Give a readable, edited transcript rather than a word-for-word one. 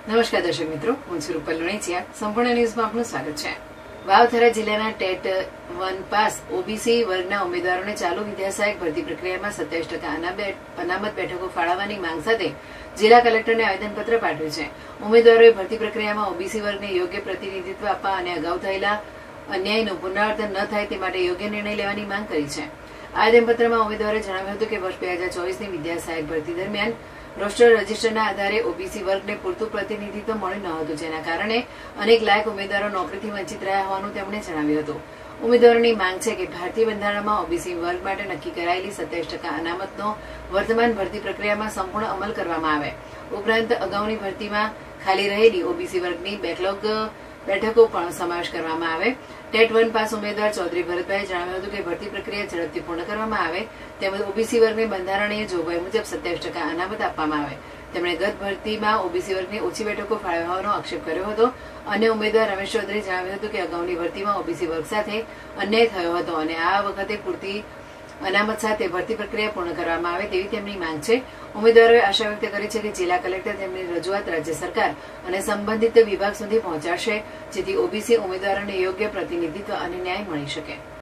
નમસ્કાર દર્શક મિત્રો, હું છું રૂપલ લુણીચિયા. સંપૂર્ણ ન્યૂઝમાં આપનું સ્વાગત છે. વાવથરા જિલ્લાના ટેટ 1 પાસ ઓબીસી વર્ગના ઉમેદવારોને ચાલુ વિદ્યા સહાયક ભરતી પ્રક્રિયામાં 27% અનામત બેઠકો ફાળવવાની માંગ સાથે જિલ્લા કલેક્ટરને આવેદનપત્ર પાઠવ્યું છે. ઉમેદવારોએ ભરતી પ્રક્રિયામાં ઓબીસી વર્ગને યોગ્ય પ્રતિનિધિત્વ આપવા અને અગાઉ થયેલા અન્યાયનું પુનરાવર્તન ન થાય તે માટે યોગ્ય નિર્ણય લેવાની માંગ કરી છે. આવેદનપત્રમાં ઉમેદવારોએ જણાવ્યું હતું કે વર્ષ 2024ની વિદ્યા સહાયક ભરતી દરમિયાન રોસ્ટર રજીસ્ટરના આધારે ઓબીસી વર્ગને પૂરતું પ્રતિનિધિત્વ મળ્યું ન હતું, જેના કારણે અનેક લાયક ઉમેદવારો નોકરીથી વંચિત રહ્યા હોવાનું તેમણે જણાવ્યું હતું. ઉમેદવારોની માંગ છે કે ભારતીય બંધારણમાં ઓબીસી વર્ગ માટે નક્કી કરાયેલી 27% અનામતનો વર્તમાન ભરતી પ્રક્રિયામાં સંપૂર્ણ અમલ કરવામાં આવે. ઉપરાંત અગાઉની ભરતીમાં ખાલી રહેલી ઓબીસી વર્ગની બેકલોગ બેઠકો પણ સમાવેશ કરવામાં આવે. ટેટ 1 પાસ ઉમેદવાર ચૌધરી ભરતભાઈએ જણાવ્યું હતું કે ભરતી પ્રક્રિયા ઝડપથી પૂર્ણ કરવામાં આવે તેમજ ઓબીસી વર્ગને બંધારણીય જોગવાઈ મુજબ 27% અનામત આપવામાં આવે. તેમણે ગત ભરતીમાં ઓબીસી વર્ગની ઓછી બેઠકો ફાળવ્યા હોવાનો આક્ષેપ કર્યો હતો. અન્ય ઉમેદવાર રમેશ ચૌધરીએ જણાવ્યું હતું કે અગાઉની ભરતીમાં ઓબીસી વર્ગ સાથે અન્યાય થયો હતો અને આ વખતે પૂરતી અનામત સાથે ભરતી પ્રક્રિયા પૂર્ણ કરવામાં આવે તેવી તેમની માંગ છે. ઉમેદવારોએ આશા વ્યક્ત કરી છે કે જિલ્લા કલેક્ટર તેમની રજૂઆત રાજ્ય સરકાર અને સંબંધિત વિભાગ સુધી પહોંચાડશે, જેથી ઓબીસી ઉમેદવારોને યોગ્ય પ્રતિનિધિત્વ અને ન્યાય મળી શકે.